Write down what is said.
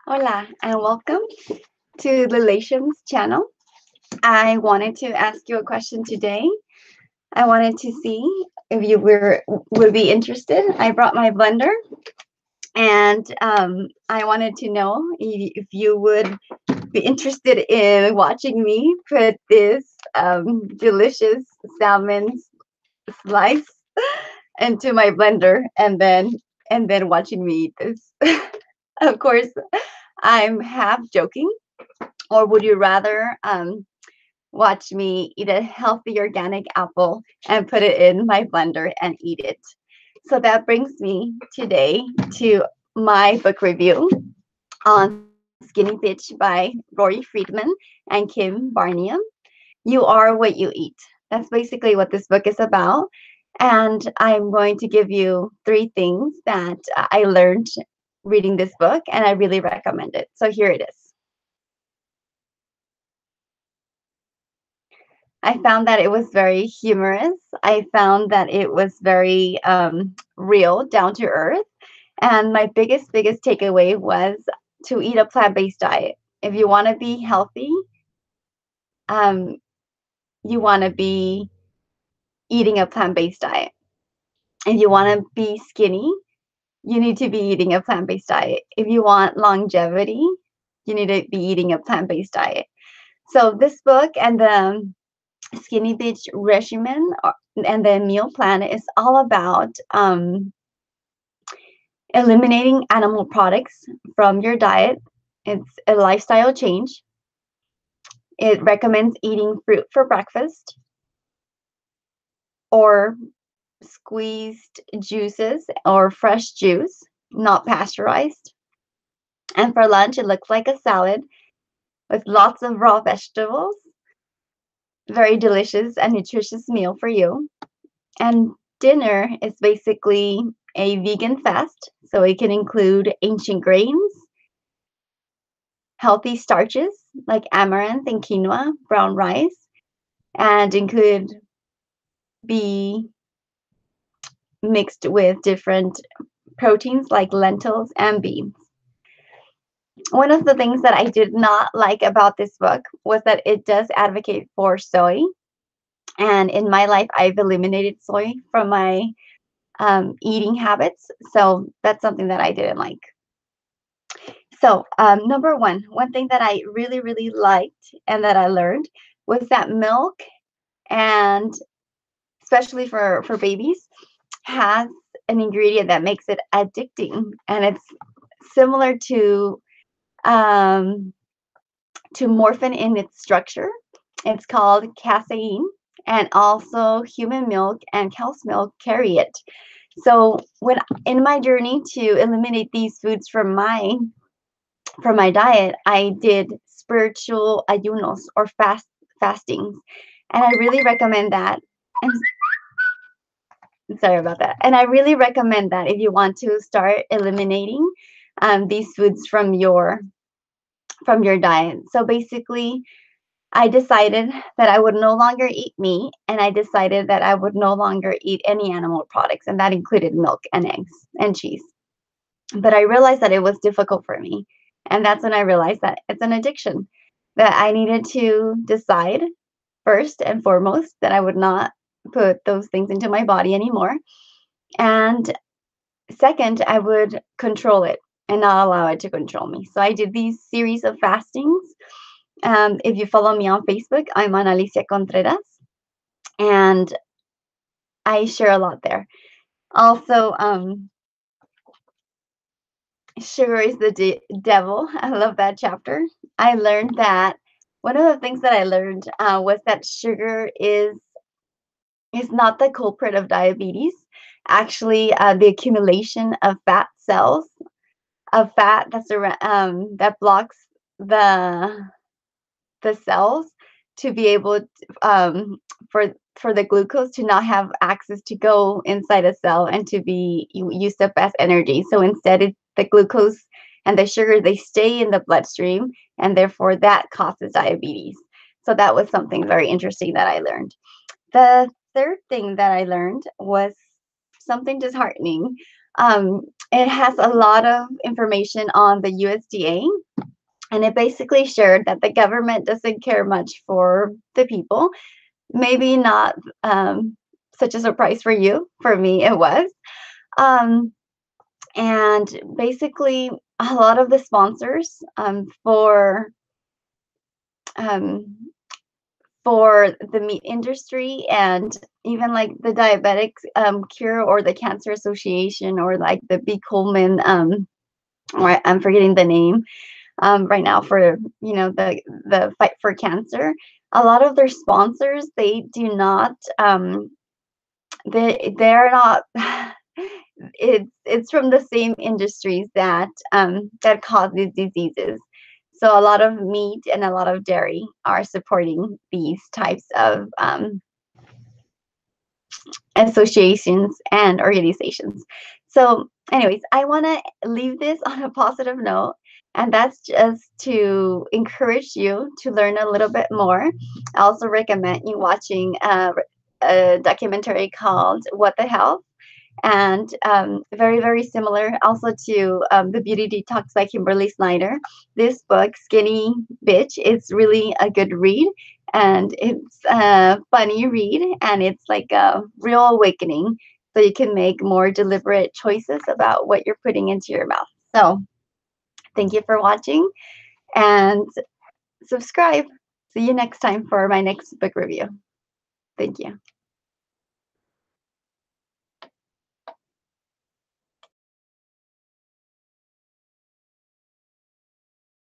Hola, and welcome to the Relations channel. I wanted to ask you a question today. I wanted to see if you would be interested. I brought my blender, and I wanted to know if you would be interested in watching me put this delicious salmon slice into my blender, and then watching me eat this. Of course, I'm half joking. Or would you rather watch me eat a healthy organic apple and put it in my blender and eat it? So that brings me today to my book review on Skinny Bitch by Rory Freedman and Kim Barnoiun. You are what you eat. That's basically what this book is about. And I'm going to give you three things that I learned reading this book, and I really recommend it. So here it is. I found that it was very humorous. I found that it was very real, down to earth. And my biggest takeaway was to eat a plant-based diet. If you want to be healthy, um, you want to be eating a plant-based diet. If you want to be skinny, you need to be eating a plant-based diet. If you want longevity, you need to be eating a plant-based diet. So this book and the Skinny Bitch regimen and the meal plan is all about eliminating animal products from your diet. It's a lifestyle change. It recommends eating fruit for breakfast or squeezed juices or fresh juice, not pasteurized. And for lunch, it looks like a salad with lots of raw vegetables. Very delicious and nutritious meal for you. And dinner is basically a vegan fast, so it can include ancient grains, healthy starches like amaranth and quinoa, brown rice, and it could be mixed with different proteins like lentils and beans. One of the things that I did not like about this book was that it does advocate for soy. And in my life, I've eliminated soy from my eating habits. So that's something that I didn't like. So, number one thing that I really liked and that I learned was that milk, and especially for babies, has an ingredient that makes it addicting, and it's similar um, to morphine in its structure. It's called casein, and also human milk and cow's milk carry it. So when in my journey to eliminate these foods from my diet, I did spiritual ayunos or fastings, and I really recommend that. And sorry about that. And I really recommend that if you want to start eliminating these foods from your diet. So basically, I decided that I would no longer eat meat, and I decided that I would no longer eat any animal products, and that included milk and eggs and cheese. But I realized that it was difficult for me. And that's when I realized that it's an addiction, that I needed to decide first and foremost that I would not put those things into my body anymore. And second, I would control it and not allow it to control me. So I did these series of fastings. If you follow me on Facebook, I'm Alicia Contreras, and I share a lot there. Also, Sugar is the devil. I love that chapter. I learned that one of the things that I learned was that sugar is not the culprit of diabetes. Actually, the accumulation of fat cells of fat that blocks the the cells to be able to, for the glucose to not have access to go inside a cell and to be used up as energy. So instead, the glucose and the sugar, they stay in the bloodstream, and therefore that causes diabetes. So that was something very interesting that I learned. The third thing that I learned was something disheartening. Um, it has a lot of information on the USDA, and it basically shared that the government doesn't care much for the people. Maybe not such a surprise for you. For me, it was. Um, and basically, a lot of the sponsors um, for the meat industry, and even like the diabetics cure, or the cancer association, or like the B. Coleman, or I'm forgetting the name right now, for the fight for cancer. A lot of their sponsors, they do not they're not it's from the same industries that cause these diseases. So a lot of meat and a lot of dairy are supporting these types of associations and organizations. So, anyways, I want to leave this on a positive note, and that's just to encourage you to learn a little bit more. I also recommend you watching a documentary called What the Health, and very, very similar also to The Beauty Detox by Kimberly Snyder. This book, Skinny Bitch, is really a good read, and it's a funny read, and it's like a real awakening, so you can make more deliberate choices about what you're putting into your mouth. So thank you for watching, and subscribe. See you next time for my next book review. Thank you.